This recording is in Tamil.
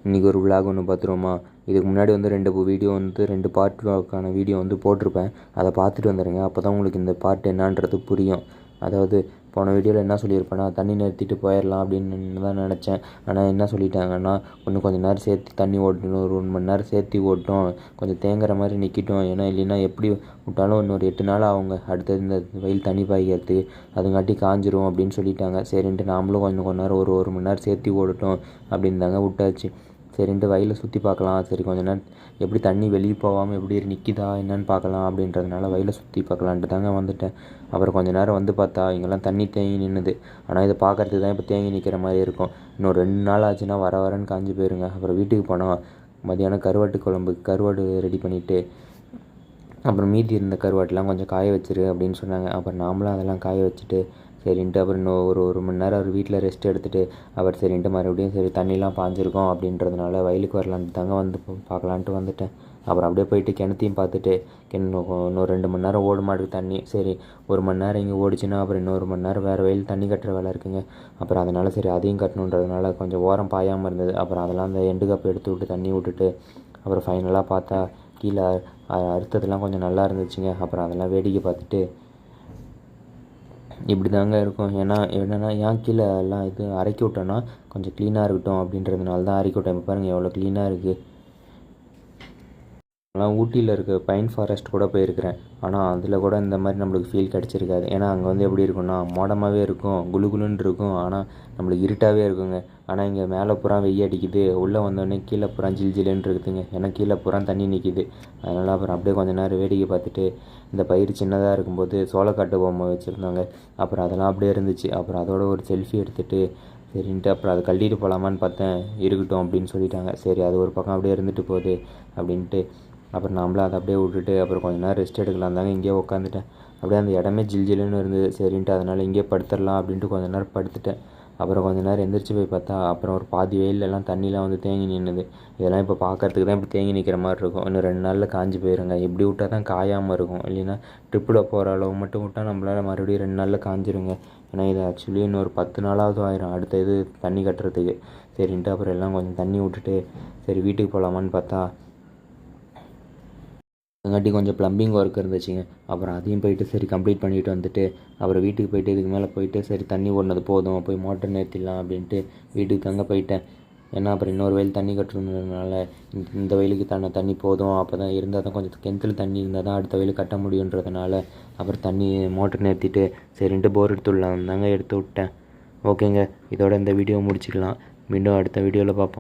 இன்றைக்கி ஒரு விலாக் ஒன்று பார்த்துருவோமா. இதுக்கு முன்னாடி வந்து 2 வீடியோ வந்து 2 பார்ட்டுக்கான வீடியோ வந்து போட்டிருப்பேன். அதை பார்த்துட்டு வந்துடுங்க. அப்போ தான் உங்களுக்கு இந்த பார்ட் என்னான்றது புரியும். அதாவது போன வீடியோவில் என்ன சொல்லியிருப்பேன்னா, தண்ணி நிறுத்திட்டு போயிடலாம் அப்படின்னு தான் நினச்சேன். ஆனால் என்ன சொல்லிட்டாங்கன்னா, கொஞ்சம் நேரம் சேர்த்து தண்ணி ஓட்டணும், ஒரு 1 மணி நேரம் சேர்த்து ஓட்டும், கொஞ்சம் தேங்குற மாதிரி நிற்கட்டும். ஏன்னா இல்லைன்னா எப்படி விட்டாலும் இன்னொரு 8 நாள் ஆகுங்க அடுத்தது இந்த வெயில் தண்ணி பாய்க்கிறதுக்கு. அதுங்காட்டி காஞ்சிரும் அப்படின்னு சொல்லிட்டாங்க. சரின்ட்டு நாமளும் கொஞ்சம் நேரம் ஒரு மணி நேரம் சேர்த்து ஓடட்டும் அப்படின்னு தாங்க விட்டாச்சு. சரின்ட்டு வயலில் சுற்றி பார்க்கலாம். சரி கொஞ்சம் நேரம் எப்படி தண்ணி வெளியே போகாமல் எப்படி நிற்கிதா என்னன்னு பார்க்கலாம் அப்படின்றதுனால வயலை சுற்றி பார்க்கலான்ட்டு தாங்க வந்துட்டேன். அப்புறம் கொஞ்சம் நேரம் வந்து பார்த்தா இங்கெல்லாம் தண்ணி தேங்கி நின்றுது. ஆனால் இதை பார்க்குறதுக்கு தான் இப்போ தேங்கி நிற்கிற மாதிரி இருக்கும். இன்னும் 2 நாள் ஆச்சுன்னா வரன்னு காஞ்சி போயிருங்க. அப்புறம் வீட்டுக்கு போனால் மதியானம் கருவாடு ரெடி பண்ணிவிட்டு அப்புறம் மீதி இருந்த கருவாட்டெலாம் கொஞ்சம் காய வச்சிரு அப்படின்னு சொன்னாங்க. அப்புறம் நாமளும் அதெல்லாம் காய வச்சுட்டு சரின்ட்டு அப்புறம் இன்னும் ஒரு மணி நேரம் அவர் வீட்டில் ரெஸ்ட் எடுத்துகிட்டு அப்புறம் சரின்ட்டு மறுபடியும் சரி தண்ணிலாம் பாஞ்சிருக்கோம் அப்படின்றதுனால வயலுக்கு வரலான்ட்டு தாங்க வந்து பார்க்கலான்ட்டு வந்துட்டேன். அப்புறம் அப்படியே போயிட்டு கிணத்தையும் பார்த்துட்டு இன்னும் 2 மணி நேரம் ஓட மாட்டுக்கு தண்ணி. சரி 1 மணி நேரம் இங்கே ஓடிச்சுன்னா அப்புறம் இன்னொரு மணி நேரம் வேறு வயல் தண்ணி கட்டுற வேலை இருக்குங்க. அப்புறம் அதனால் சரி அதையும் கட்டணுன்றதுனால கொஞ்சம் ஓரம் பாயாமல் இருந்தது. அப்புறம் அதெல்லாம் அந்த எண்டு கப்பு எடுத்து விட்டு தண்ணி விட்டுட்டு அப்புறம் ஃபைனலாக பார்த்தா கீழே அறுத்ததெல்லாம் கொஞ்சம் நல்லா இருந்துச்சுங்க. அப்புறம் அதெல்லாம் வேடிக்கை பார்த்துட்டு இப்படி தாங்க இருக்கும். என்னென்னா ஏன் கீழே எல்லாம் இது இறக்கி விட்டோன்னா கொஞ்சம் க்ளீனாக இருக்கட்டும் அப்படின்றதுனால தான் இறக்கி விட்டேன். இப்போ பாருங்கள் எவ்வளோ க்ளீனாக இருக்குது. நான் ஊட்டியில் இருக்க பைன் ஃபாரஸ்ட் கூட போயிருக்கிறேன். ஆனால் அதில் கூட இந்த மாதிரி நம்மளுக்கு ஃபீல் கிடச்சிருக்காது. ஏன்னா அங்கே வந்து எப்படி இருக்குன்னா மோடமாகவே இருக்கும், குளுன்னு இருக்கும், ஆனால் நம்மளுக்கு இருட்டாகவே இருக்குங்க. ஆனால் இங்கே மேலே புறா வெய்ய அடிக்குது, உள்ளே வந்தோடனே கீழே புறா ஜில்ஜிலுன்னு இருக்குதுங்க. ஏன்னா கீழே புறா தண்ணி நிற்கிது. அதனால் அப்புறம் அப்படியே கொஞ்சம் நேரம் வேடிக்கை பார்த்துட்டு இந்த பயிர் சின்னதாக இருக்கும்போது சோளக்காட்டு பொம்மை வச்சுருந்தாங்க. அப்புறம் அதெல்லாம் அப்படியே இருந்துச்சு. அப்புறம் அதோட ஒரு செல்ஃபி எடுத்துகிட்டு சரின்ட்டு அப்புறம் அதை கழட்டிட்டு போகலாமான்னு பார்த்தேன். இருக்கட்டும் அப்படின்னு சொல்லிட்டாங்க. சரி அது ஒரு பக்கம் அப்படியே இருந்துட்டு போகுது அப்படின்ட்டு அப்புறம் நம்மளும் அதை அப்படியே விட்டுட்டு அப்புறம் கொஞ்சம் நேரம் ரெஸ்ட் எடுக்கலாம் தாங்க இங்கேயே உட்காந்துட்டேன். அப்படியே அந்த இடமே ஜில்ஜிலுன்னு இருந்தது. சரின்ட்டு அதனால் இங்கேயே படுத்துடலாம் அப்படின்ட்டு கொஞ்சம் நேரம் படுத்துட்டேன். அப்புறம் கொஞ்சம் நேரம் எந்திரிச்சு போய் பார்த்தா அப்புறம் ஒரு பாதி வெயிலெல்லாம் தண்ணிலாம் வந்து தேங்கி நின்றுது. இதெல்லாம் இப்போ பார்க்குறதுக்கு தான் இப்போ தேங்கி நிற்கிற மாதிரி இருக்கும். இன்னும் 2 நாளில் காஞ்சி போயிருங்க. இப்படி விட்டால் தான் காயாமல் இருக்கும். இல்லைன்னா ட்ரிப்பில் போகிற அளவு மட்டும் விட்டால் நம்மளால் மறுபடியும் 2 நாளில் காஞ்சிருங்க. ஏன்னா இது ஆக்சுவலி இன்னும் ஒரு 10 நாளாவது ஆயிரும் அடுத்த இது தண்ணி கட்டுறதுக்கு. சரின்ட்டு அப்புறம் எல்லாம் கொஞ்சம் தண்ணி விட்டுட்டு சரி வீட்டுக்கு போகலாமான்னு பார்த்தா அதுங்காட்டி கொஞ்சம் ப்ளம்பிங் ஒர்க் இருந்துச்சுங்க. அப்புறம் அதையும் போயிட்டு சரி கம்ப்ளீட் பண்ணிவிட்டு வந்துட்டு அப்புறம் வீட்டுக்கு போயிட்டு இதுக்கு மேலே போயிட்டு சரி தண்ணி ஓடினது போதும், போய் மோட்டர் நிறுத்திடலாம் அப்படின்ட்டு வீட்டுக்கு தாங்க போயிட்டேன். ஏன்னா அப்புறம் இன்னொரு வயல் தண்ணி கட்டுறதுனால இந்த வயலுக்கு தண்ணி போதும். அப்போ தான் இருந்தால் தான் கொஞ்சம் கிணத்துல தண்ணி இருந்தால் தான் அடுத்த வயலுக்கு கட்ட முடியுன்றதுனால அப்புறம் தண்ணி மோட்டர் நிறுத்திட்டு சரின்ட்டு போர் எடுத்து விடலாம் தாங்க எடுத்து விட்டேன். ஓகேங்க, இதோட இந்த வீடியோ முடிச்சுக்கலாம். மீண்டும் அடுத்த வீடியோவில் பார்ப்போம்.